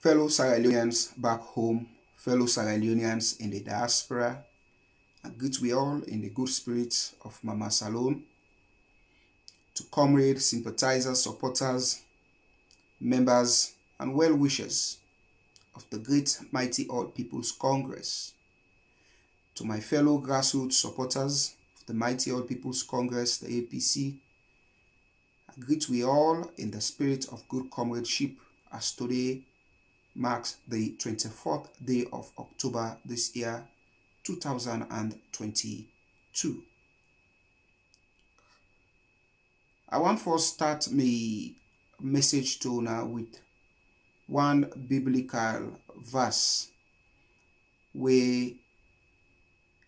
Fellow Sierra Leoneans back home, fellow Sierra Leoneans in the diaspora, I greet we all in the good spirits of Mama Salome, to comrades, sympathizers, supporters, members, and well-wishers of the great mighty All People's Congress, to my fellow grassroots supporters of the mighty All People's Congress, the APC, I greet we all in the spirit of good comradeship as today marks the 24th day of October this year, 2022. I want to start my message to now with one biblical verse where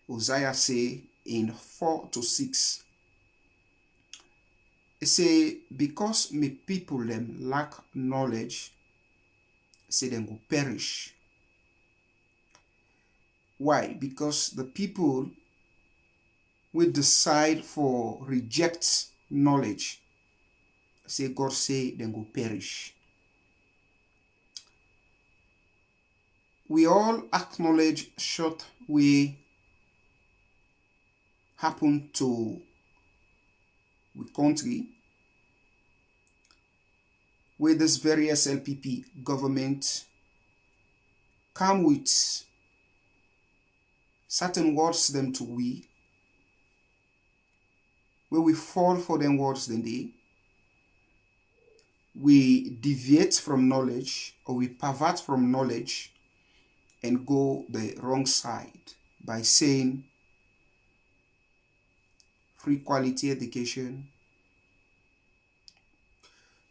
Hosea say in 4 to 6. It say, because my people them lack knowledge, say them go perish. Why? Because the people will decide for reject knowledge. Say God say them go perish. We all acknowledge short way happen to we country where this very SLPP government come with certain words them to we, where we fall for them words then we deviate from knowledge or we pervert from knowledge and go the wrong side by saying free quality education,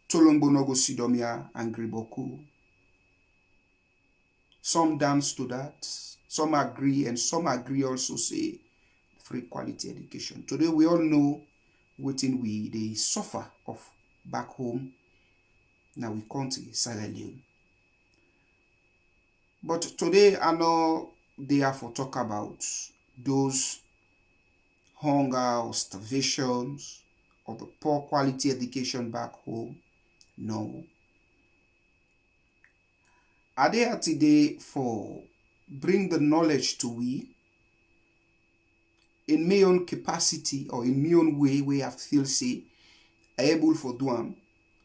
Tolombonogo Sidomia and Griboku. Some dance to that, some agree, and some agree also say free quality education. Today we all know within we they suffer of back home, now we country, Sierra Leone. But today I know they have to talk about those hunger or starvations or the poor quality education back home. No. Are they here today for bring the knowledge to we in my own capacity or in my own way where I feel say able for doing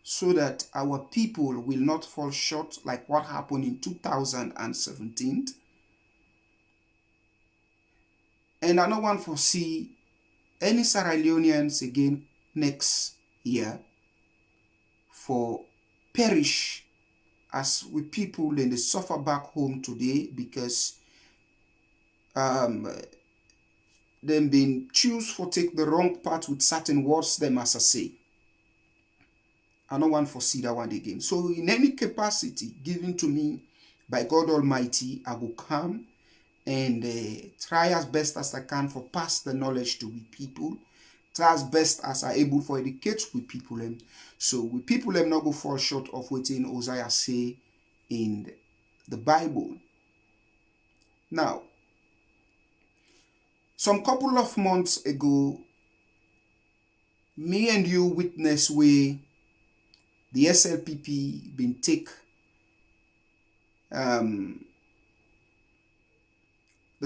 so that our people will not fall short like what happened in 2017. And I don't want to foresee any Sierra Leoneans again next year for perish as we people and they suffer back home today because them being choose for take the wrong path with certain words them as I say. I don't want to foresee that one again. So in any capacity given to me by God Almighty, I will come and try as best as I can for pass the knowledge to we people. Try as best as I able for educate with people. So we people them not go fall short of what in Hosea say in the Bible. Now, some couple of months ago, me and you witness where the SLPP been take the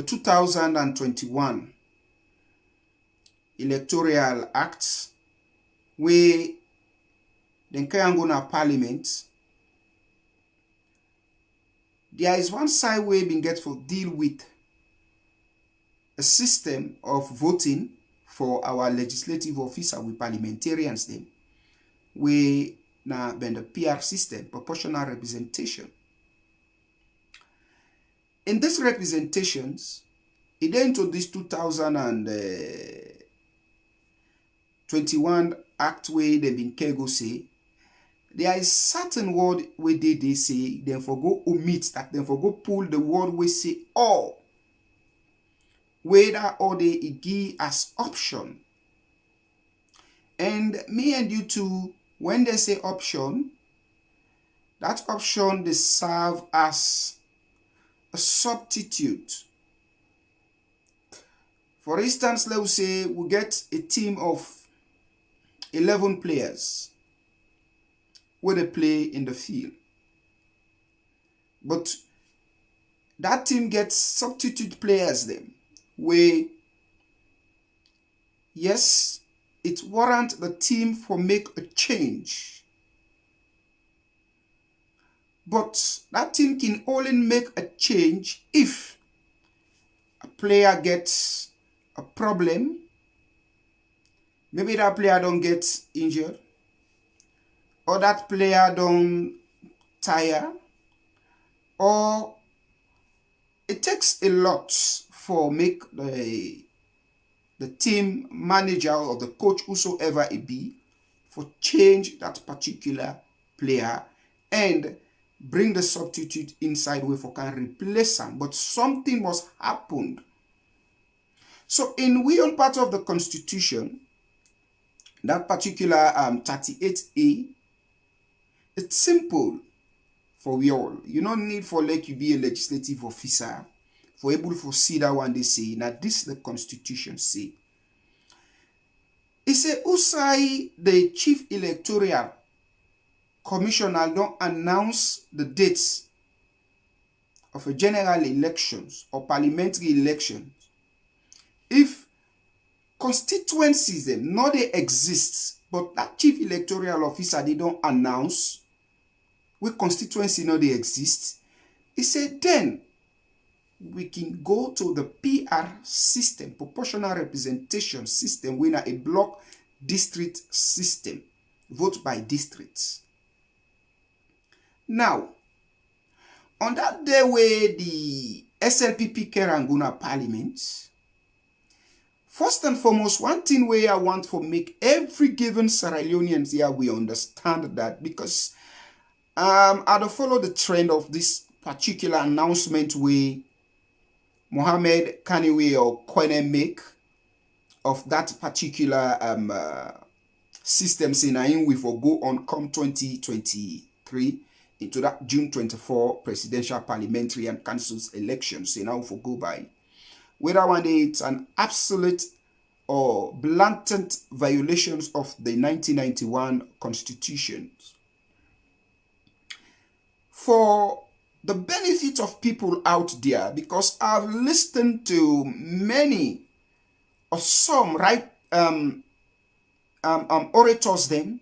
2021 electoral acts where then can go na parliament. There is one side where been get for deal with a system of voting for our legislative officer with parliamentarians then where na been the PR system, proportional representation. In these representations, it into this 2021 act where they been kego say, there is certain word where they say, then for go omit that, then for go pull the word we say all. Whether or they it give as option. And me and you too, when they say option, that option they serve as a substitute. For instance, let's say we get a team of 11 players where they play in the field. But that team gets substitute players then, where yes, it warrants the team for make a change. But that team can only make a change if a player gets a problem. Maybe that player don't get injured, or that player don't tire, or it takes a lot for make the team manager or the coach, whosoever it be, for change that particular player and bring the substitute inside where for can replace him. But something must happen. So in we on part of the constitution, that particular 38A, it's simple for we all. You don't need for like you be a legislative officer for able to see that one they say. Now this the constitution say. It say Usai, the chief electoral commissioner, don't announce the dates of a general elections or parliamentary elections if constituencies them not they exist, but that chief electoral officer they don't announce with constituency not they exist. He said then we can go to the PR system, proportional representation system, when a block district system, vote by districts. Now, on that day where the SLPP Keranguna Parliament, first and foremost, one thing where I want to make every given Sierra Leoneans here we understand that, because I follow the trend of this particular announcement where Mohammed Kaniwe or Kwene make of that particular system saying we will go on come 2023 into that June 24 presidential, parliamentary and councils elections. So now we go by. Whether one day it's an absolute or blatant violations of the 1991 constitution. For the benefit of people out there, because I've listened to many or some orators them,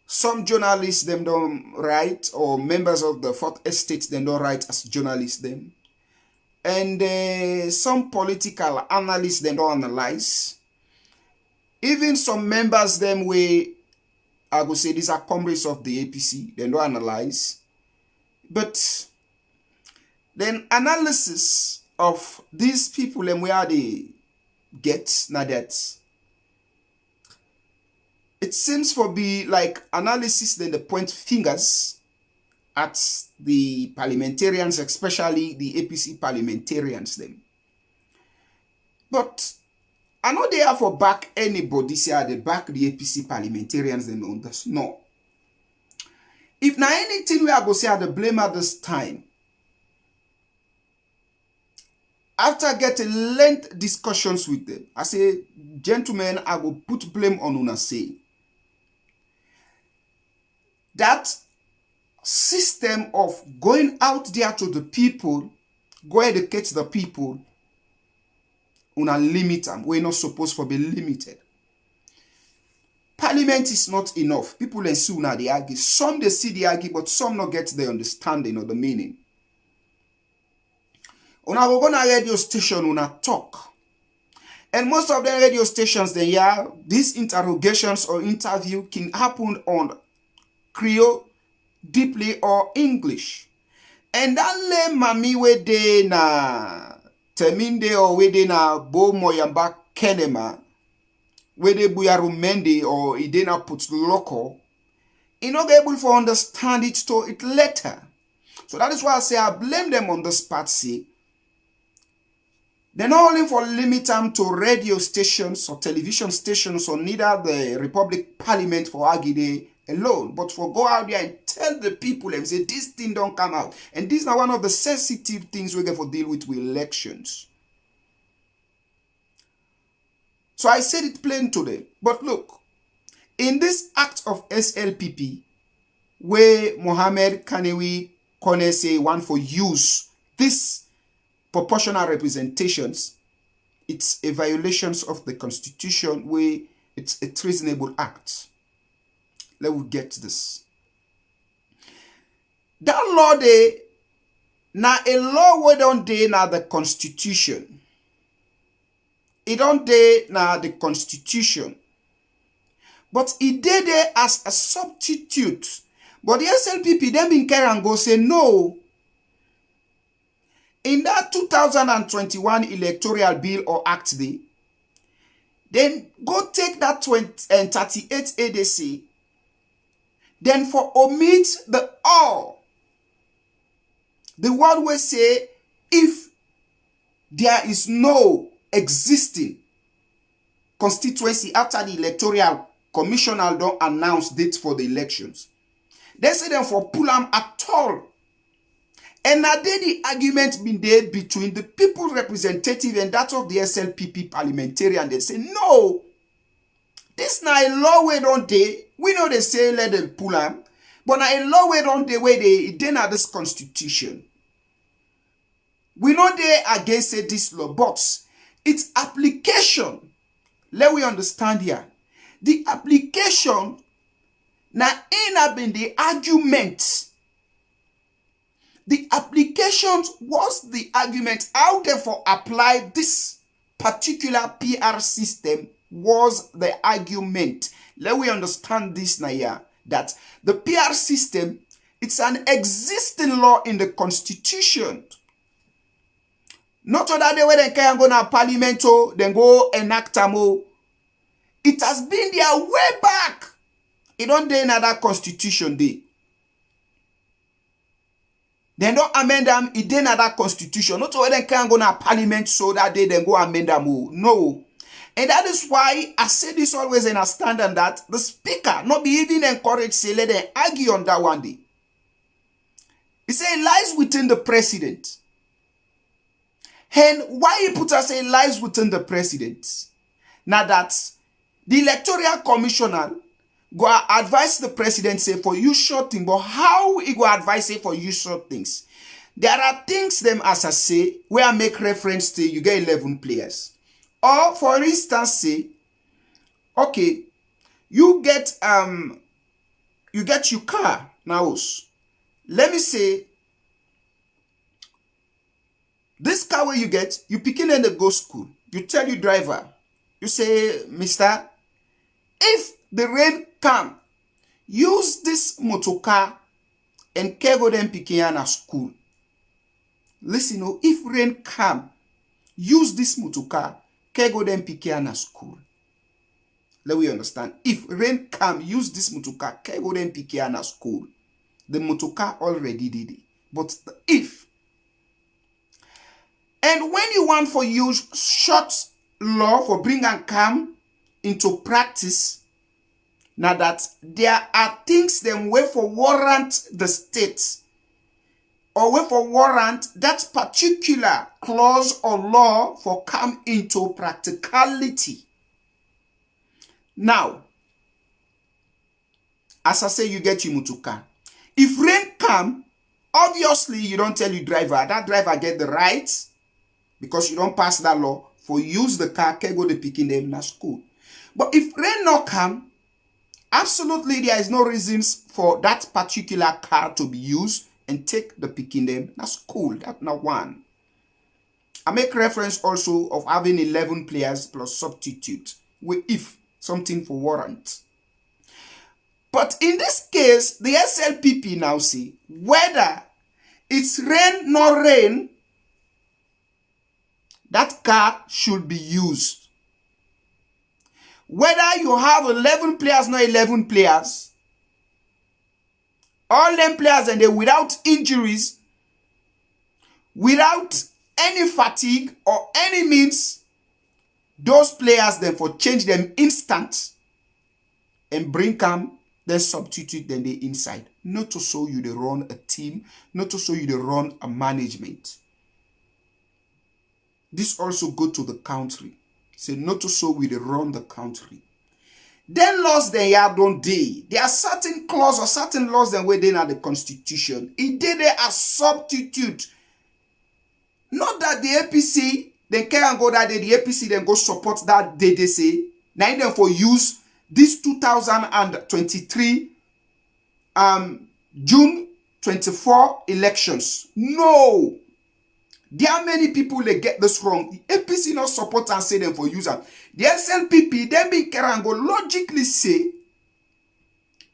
some journalists them don't write, or members of the Fourth Estate them don't write as journalists them, and some political analysts them don't analyze. Even some members them way I would say these are comrades of the APC, they don't analyze. But then analysis of these people and where they get now that it seems for be like analysis then they point fingers at the parliamentarians, especially the APC parliamentarians them. But I know they are for back anybody say they back the APC parliamentarians them on this. No. If now anything we are going to say the blame at this time, after getting length discussions with them, I say, gentlemen, I will put blame on una say that system of going out there to the people, go educate the people, una limit them. We're not supposed to be limited. Parliament is not enough. People and soon they argue. Some they see the argue, but some not get the understanding of the meaning. Una go gonna radio station una talk. And most of the radio stations then yeah, these interrogations or interview can happen on Creole, deeply or English. And that le mami we de na teminde or we de na bo moyamba kenema. Whether Buyaru Mende or Idena puts local, you're not able to understand it to it later. So that is why I say I blame them on this part. See, they're not only for limit them to radio stations or television stations or neither the Republic Parliament for Agide alone, but for go out there and tell the people and say this thing don't come out. And this is now one of the sensitive things we're going to deal with elections. So I said it plain today. But look, in this act of SLPP, where Mohammed Kanewi Corner say one for use this proportional representations, it's a violation of the Constitution where it's a treasonable act. Let me get this. That law dey na a law wey don dey na the Constitution. It don't dey na the Constitution. But it dey there as a substitute. But the SLPP then been carry and go say no. In that 2021 electoral bill or act day, then go take that 38 ADC, then for omit the all. The one will say if there is no existing constituency after the electoral commissioner don't announce dates for the elections, they say them for pull them at all. And now the argument been there between the people representative and that of the SLPP parliamentarian. They say no, this na a law way don't they. We know they say let them pull them, but na a law way don't they way they na this constitution. We know they against this law, but its application, let we understand here. The application na in have been the argument. The application was the argument. How therefore apply this particular PR system was the argument. Let we understand this now here, that the PR system, it's an existing law in the Constitution. Not that they were then go na parliament, then go enact them. It has been there way back. It don't dey another Constitution day. They don't amend them, it dey another Constitution. Not where they can go na parliament so that they then go amend them. No. And that is why I say this always in a standard that the speaker not be even encouraged say let them argue on that one day. He say it lies within the president. And why he put us say it lies within the president? Now that the electoral commissioner go advise the president say for you short things, but how he go advise say for you short things? There are things them as I say where I make reference to you get 11 players. Or for instance say, okay, you get your car now. Let me say this car where you get, you picking in the go school. You tell your driver, you say, Mister, if the rain come, use this motor car and carry them picking at school. Listen, if rain come, use this motor car, carry them picking at school. Let me understand. If rain come, use this motor car, carry them picking at school. The motor car already did it. But if, and when you want for use short law for bring and come into practice, now that there are things them way for warrant the state or way for warrant that particular clause or law for come into practicality. Now, as I say, you get your motor car. If rain come, obviously you don't tell your driver. That driver get the right because you don't pass that law for use the car, can go to picking them in school. But if rain not come, absolutely there is no reasons for that particular car to be used and take the picking them in school. That's not one. I make reference also of having 11 players plus substitute with if something for warrant. But in this case, the SLPP now see whether it's rain nor rain, that car should be used. Whether you have 11 players, not 11 players, all them players and they without injuries, without any fatigue or any means, those players then for change them instant and bring them, then substitute them the inside. Not to show you they run a team, not to show you they run a management. This also go to the country. Say not to show we they run the country. Then laws then ya don't dey. There are certain clause or certain laws then within the constitution. It did there as substitute. Not that the APC then can go that day, the APC then go support that day they say. Now then for use this 2023 June 24 elections. No. There are many people that get this wrong. The APC not support and say them for user. The SLPP, then be can go logically say,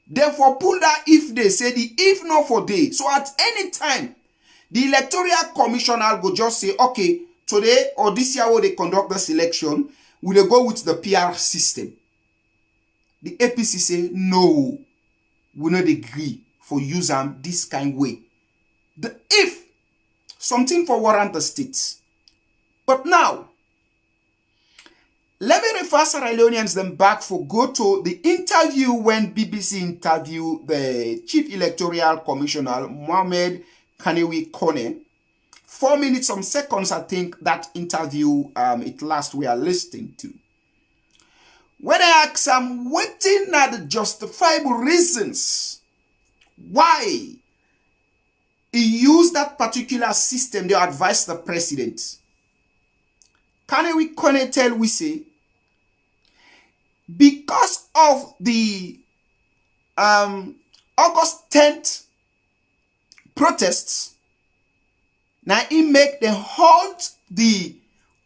therefore pull that if they say the if not for day. So at any time, the electoral commissioner go just say, okay, today or this year when they conduct this election, will they go with the PR system? The APC say, no, we not agree for use them this kind way. The if, something for warrant the states. But now, let me refer Sierra Leoneans them back for go to the interview when BBC interviewed the Chief Electoral Commissioner, Mohamed Kanewi Kone. 4 minutes, some seconds, I think, that interview, it last we are listening to. When I ask him, waiting at the justifiable reasons why he used that particular system, they advised the president. Kanewi Kone tell we say, because of the August 10th protests, now he make them halt the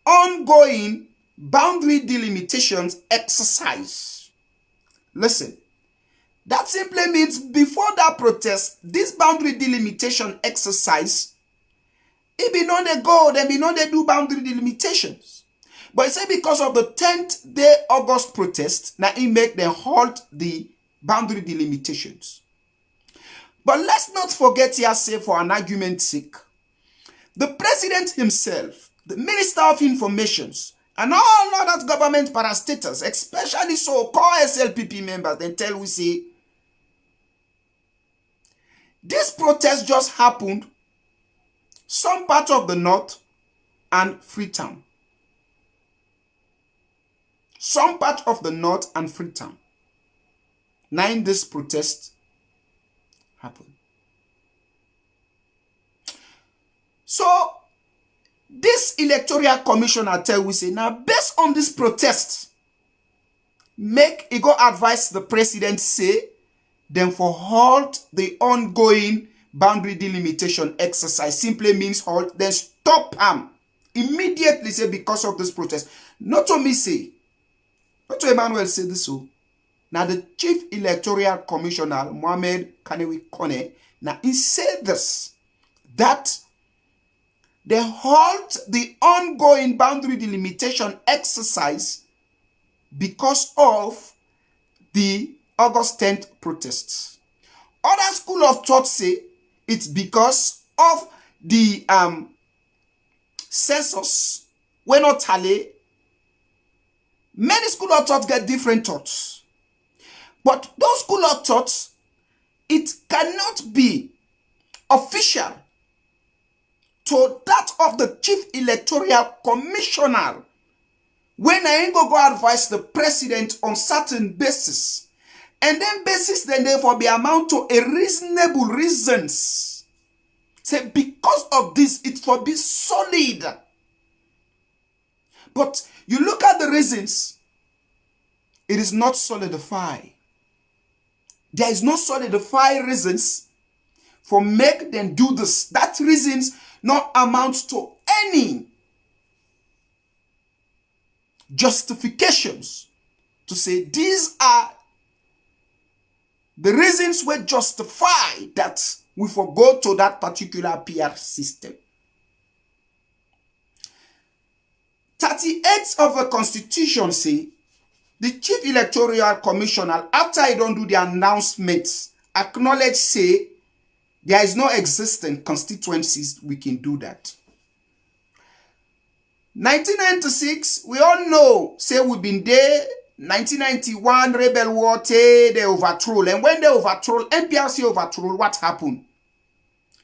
ongoing boundary delimitations exercise. Listen, that simply means before that protest, this boundary delimitation exercise, it be known they go, then be known they do boundary delimitations. But say because of the 10th day August protest, now he make them halt the boundary delimitations. But let's not forget here, say for an argument's sake, the president himself, the Minister of Information, and all other government parastatals, especially so-called SLPP members, then tell we say, this protest just happened some part of the north and Freetown. Some part of the north and Freetown. Now in this protest happened. So, this electoral commissioner tell we say, now based on this protest, make it go advise the president say, then for halt the ongoing boundary delimitation exercise simply means halt, then stop him. Immediately say because of this protest. Not to me say, not to EMANUEL say this so. Now the Chief Electoral Commissioner, Mohamed Kanewi Kone, now he said this, that they halt the ongoing boundary delimitation exercise because of the August 10th protests. Other school of thought say it's because of the census when not tally. Many school of thought get different thoughts. But those school of thoughts, it cannot be official to that of the Chief Electoral Commissioner when I ain't go advise the president on certain basis. And then basis then therefore be amount to a reasonable reasons. Say because of this, it for be solid. But you look at the reasons, it is not solidified. There is no solidified reasons for make them do this. That reasons not amount to any justifications to say these are the reasons were justify that we forgo to that particular PR system. 38 of the Constitution say the Chief Electoral Commissioner, after he don't do the announcements, acknowledge say there is no existing constituencies we can do that. 1996, we all know, say we've been there. 1991, rebel war, they overthrow. And when they overthrow, NPRC overthrow, what happened?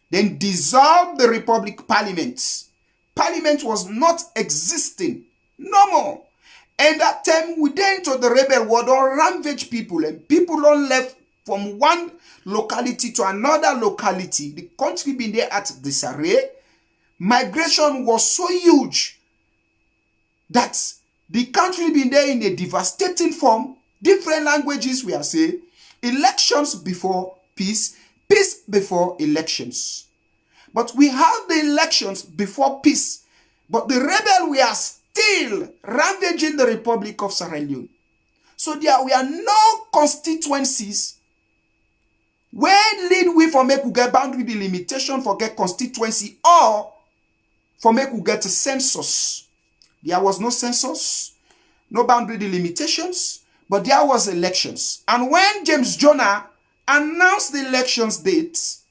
Then dissolved the Republic Parliament. Parliament was not existing. No more. And that time we then into the rebel war don't ravage people, and people don't left from one locality to another locality. The country been there at disarray. Migration was so huge that the country been there in a devastating form. Different languages we are saying. Elections before peace, peace before elections. But we have the elections before peace. But the rebel, we are still ravaging the Republic of Sierra Leone. So there we are no constituencies where lead we for make we get boundary delimitation for get constituency or for make we get a census. There was no census, no boundary delimitations, but there was elections. And when James Jonah announced the elections dates,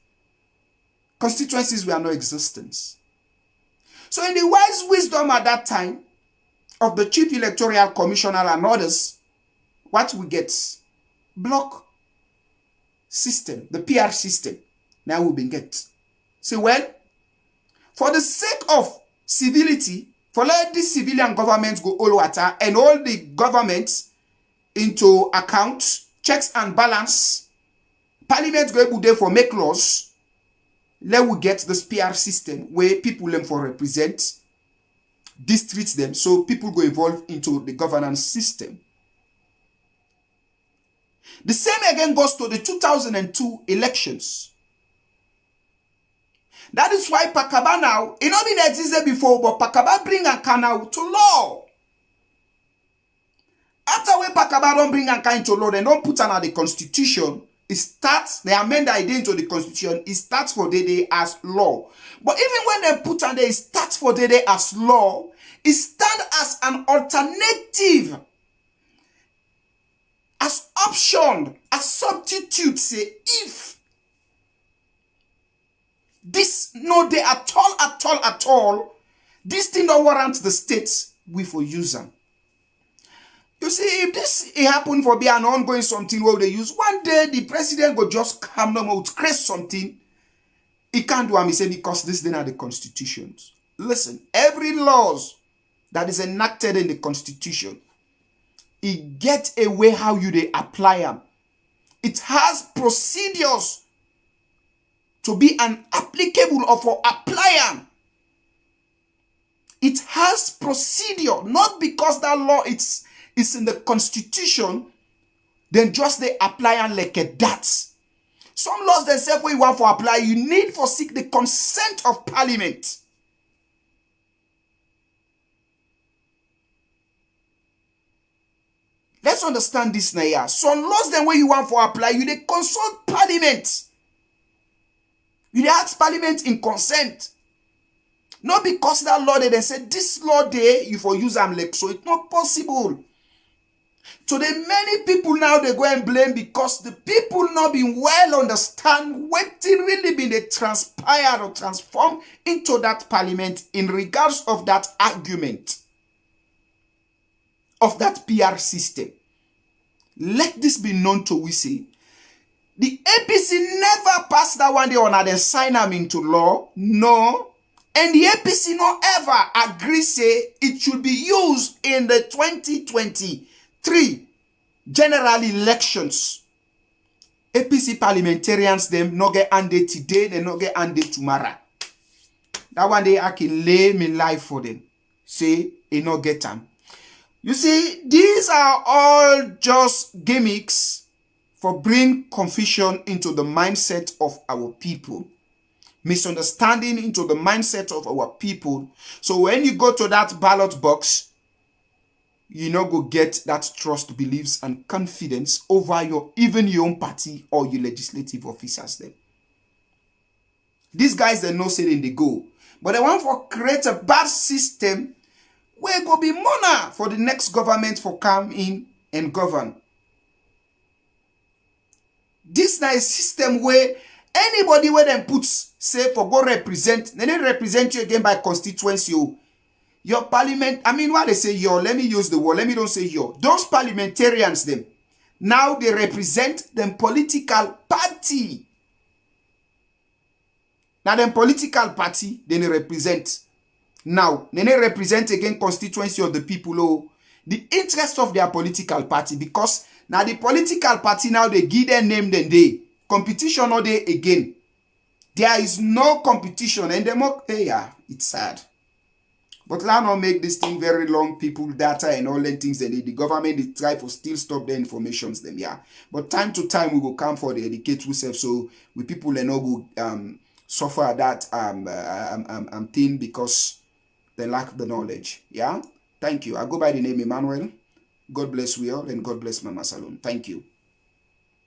constituencies were no existence. So in the wise wisdom at that time of the Chief Electoral Commissioner and others, what we get? Block system, the PR system. Now we been get. Say, well, for the sake of civility, for let the civilian governments go all water and all the governments into account, checks and balance, parliament go able there for make laws, let we get this PR system where people them for represent, districts them, so people go involved into the governance system. The same again goes to the 2002 elections. That is why Pakaba now, it not been existed before, but Pakaba bring Anka now to law. After when Pakaba don't bring Anka into law, they don't put under the constitution, it starts, they amend the idea into the constitution, it starts for Dede as law. But even when they put under it starts for Dede as law, it stands as an alternative, as option, as substitute, say, if this no day at all, this thing don't warrant the states, we for use them. You see, if this happen for be an ongoing something where they use, one day the president go just come no more to create something. He can't do what he say because this thing are the constitutions. Listen, every laws that is enacted in the constitution, it get a way how you they apply them. It has procedures to be an applicable or for apply them. It has procedure, not because that law it's in the constitution, then just they apply and like a that. Some laws themselves when you want for apply, you need for seek the consent of parliament. Let's understand this now. Yeah. Some laws then when you want for apply, you they consult parliament. You they ask parliament in consent. Not because that law they said this law there you for use them like so it's not possible. So the many people now they go and blame because the people not been well understand what it really been they transpired or transformed into that parliament in regards of that argument of that PR system. Let this be known to we say. The APC never passed that one day on and they sign them into law. No. And the APC not ever agree say it should be used in the 2023 general elections. APC parliamentarians them not get ended today, they not get ended tomorrow. That one day I can lay my life for them. Say they not get them. You see, these are all just gimmicks for bring confusion into the mindset of our people. Misunderstanding into the mindset of our people. So when you go to that ballot box, you know go get that trust, beliefs, and confidence over even your own party or your legislative officers then. These guys they know say they go. But they want for create a bad system where go be money for the next government for come in and govern. This is a system where anybody where them puts say for go represent, then they represent you again by constituency. Your parliament, I mean, what they say your, let me use the word, let me don't say your. Those parliamentarians them, now they represent them political party. Now them political party, then they represent. Now, then they represent again constituency of the people. Oh, the interest of their political party, because now the political party now they give their name, then they competition or they again. There is no competition, and yeah, it's sad. But let's not make this thing very long, people, data and all the things that the government they try to still stop the informations them, yeah. But time to time we will come for the educate ourselves, so we people and all go suffer that thing because they lack the knowledge. Yeah. Thank you. I go by the name Emmanuel. God bless we all, and God bless Mama Salon. Thank you.